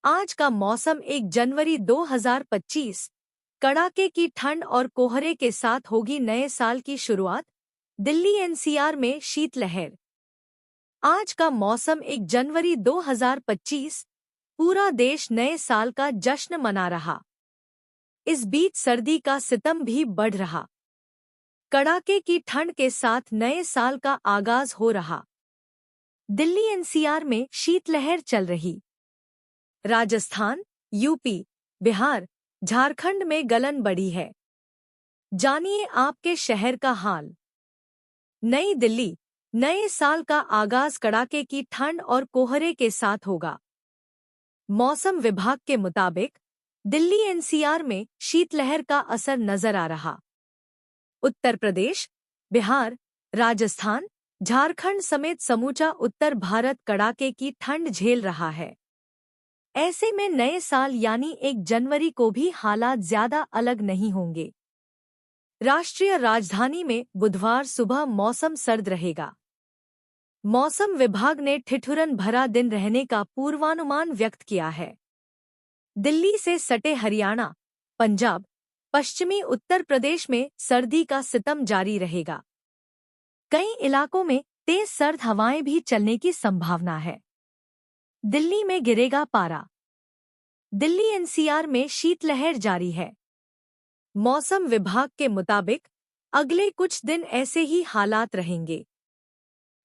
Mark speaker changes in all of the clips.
Speaker 1: आज का मौसम 1 जनवरी 2025। कड़ाके की ठंड और कोहरे के साथ होगी नए साल की शुरुआत। दिल्ली एनसीआर में शीतलहर। आज का मौसम 1 जनवरी 2025। पूरा देश नए साल का जश्न मना रहा। इस बीच सर्दी का सितम भी बढ़ रहा। कड़ाके की ठंड के साथ नए साल का आगाज हो रहा। दिल्ली एनसीआर में शीतलहर चल रही। राजस्थान, यूपी, बिहार, झारखंड में गलन बढ़ी है। जानिए आपके शहर का हाल। नई दिल्ली, नए साल का आगाज कड़ाके की ठंड और कोहरे के साथ होगा। मौसम विभाग के मुताबिक दिल्ली एनसीआर में शीतलहर का असर नजर आ रहा। उत्तर प्रदेश, बिहार, राजस्थान, झारखंड समेत समूचा उत्तर भारत कड़ाके की ठंड झेल रहा है। ऐसे में नए साल यानी 1 जनवरी को भी हालात ज्यादा अलग नहीं होंगे। राष्ट्रीय राजधानी में बुधवार सुबह मौसम सर्द रहेगा। मौसम विभाग ने ठिठुरन भरा दिन रहने का पूर्वानुमान व्यक्त किया है। दिल्ली से सटे हरियाणा, पंजाब, पश्चिमी उत्तर प्रदेश में सर्दी का सितम जारी रहेगा। कई इलाकों में तेज सर्द हवाएं भी चलने की संभावना है। दिल्ली में गिरेगा पारा। दिल्ली एनसीआर में शीतलहर जारी है। मौसम विभाग के मुताबिक अगले कुछ दिन ऐसे ही हालात रहेंगे।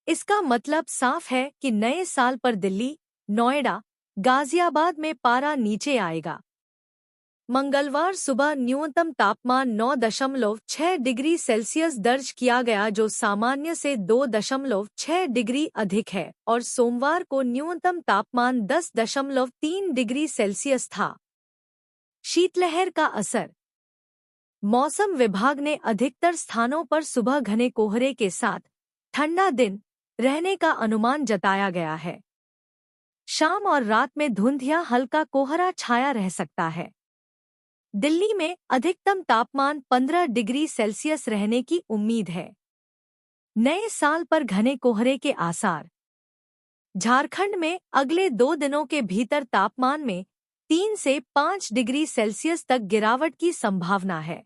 Speaker 1: इसका मतलब साफ है कि नए साल पर दिल्ली, नोएडा, गाजियाबाद में पारा नीचे आएगा। मंगलवार सुबह न्यूनतम तापमान 9.6 डिग्री सेल्सियस दर्ज किया गया, जो सामान्य से 2.6 डिग्री अधिक है, और सोमवार को न्यूनतम तापमान 10.3 डिग्री सेल्सियस था। शीतलहर का असर। मौसम विभाग ने अधिकतर स्थानों पर सुबह घने कोहरे के साथ ठंडा दिन रहने का अनुमान जताया गया है। शाम और रात में धुंध या हल्का कोहरा छाया रह सकता है। दिल्ली में अधिकतम तापमान 15 डिग्री सेल्सियस रहने की उम्मीद है। नए साल पर घने कोहरे के आसार। झारखंड में अगले 2 दिनों के भीतर तापमान में 3 से 5 डिग्री सेल्सियस तक गिरावट की संभावना है।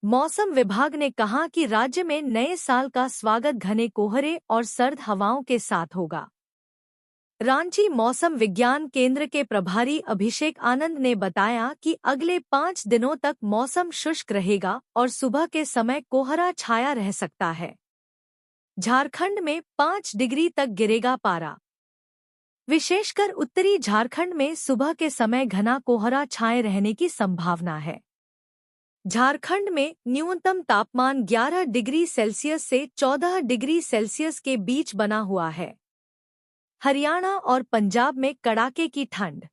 Speaker 1: मौसम विभाग ने कहा कि राज्य में नए साल का स्वागत घने कोहरे और सर्द हवाओं के साथ होगा। रांची मौसम विज्ञान केंद्र के प्रभारी अभिषेक आनंद ने बताया कि अगले 5 दिनों तक मौसम शुष्क रहेगा और सुबह के समय कोहरा छाया रह सकता है। झारखंड में 5 डिग्री तक गिरेगा पारा। विशेषकर उत्तरी झारखंड में सुबह के समय घना कोहरा छाए रहने की संभावना है। झारखंड में न्यूनतम तापमान 11 डिग्री सेल्सियस से 14 डिग्री सेल्सियस के बीच बना हुआ है। हरियाणा और पंजाब में कड़ाके की ठंड।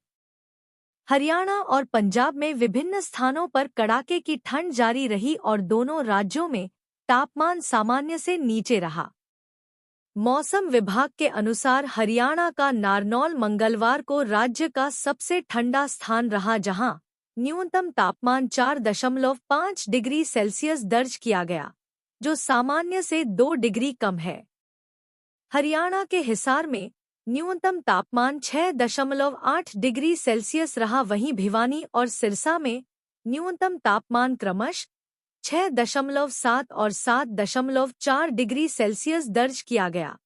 Speaker 1: हरियाणा और पंजाब में विभिन्न स्थानों पर कड़ाके की ठंड जारी रही और दोनों राज्यों में तापमान सामान्य से नीचे रहा। मौसम विभाग के अनुसार हरियाणा का नारनौल मंगलवार को राज्य का सबसे ठंडा स्थान रहा, जहां न्यूनतम तापमान 4.5 डिग्री सेल्सियस दर्ज किया गया, जो सामान्य से 2 डिग्री कम है। हरियाणा के हिसार में न्यूनतम तापमान 6.8 डिग्री सेल्सियस रहा। वहीं भिवानी और सिरसा में न्यूनतम तापमान क्रमशः 6.7 और 7.4 डिग्री सेल्सियस दर्ज किया गया।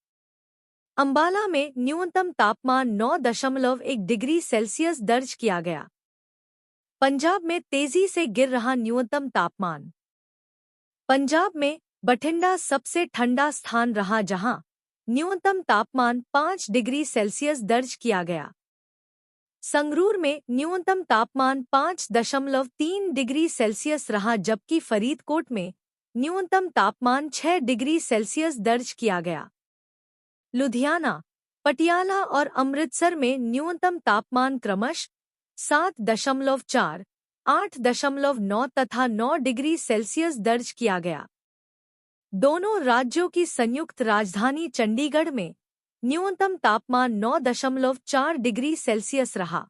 Speaker 1: अंबाला में न्यूनतम तापमान 9.1 डिग्री सेल्सियस दर्ज किया गया। पंजाब में तेजी से गिर रहा न्यूनतम तापमान। पंजाब में बठिंडा सबसे ठंडा स्थान रहा, जहां न्यूनतम तापमान 5 डिग्री सेल्सियस दर्ज किया गया। संगरूर में न्यूनतम तापमान 5.3 डिग्री सेल्सियस रहा, जबकि फरीदकोट में न्यूनतम तापमान 6 डिग्री सेल्सियस दर्ज किया गया। लुधियाना, पटियाला और अमृतसर में न्यूनतम तापमान क्रमशः 7.4, 8.9 तथा 9 डिग्री सेल्सियस दर्ज किया गया। दोनों राज्यों की संयुक्त राजधानी चंडीगढ़ में न्यूनतम तापमान 9.4 डिग्री सेल्सियस रहा।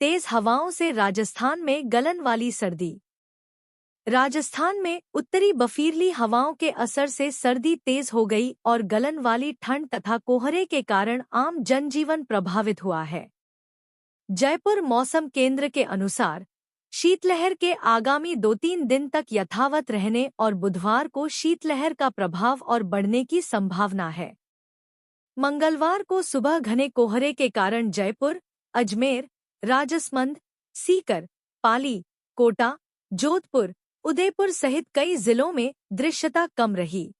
Speaker 1: तेज हवाओं से राजस्थान में गलन वाली सर्दी। राजस्थान में उत्तरी बर्फीली हवाओं के असर से सर्दी तेज हो गई और गलन वाली ठंड तथा कोहरे के कारण आम जनजीवन प्रभावित हुआ है। जयपुर मौसम केंद्र के अनुसार शीतलहर के आगामी 2-3 दिन तक यथावत रहने और बुधवार को शीतलहर का प्रभाव और बढ़ने की संभावना है। मंगलवार को सुबह घने कोहरे के कारण जयपुर, अजमेर, राजसमंद, सीकर, पाली, कोटा, जोधपुर, उदयपुर सहित कई जिलों में दृश्यता कम रही।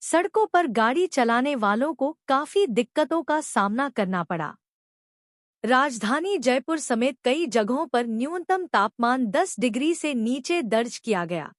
Speaker 1: सड़कों पर गाड़ी चलाने वालों को काफी दिक्कतों का सामना करना पड़ा। राजधानी जयपुर समेत कई जगहों पर न्यूनतम तापमान 10 डिग्री से नीचे दर्ज किया गया।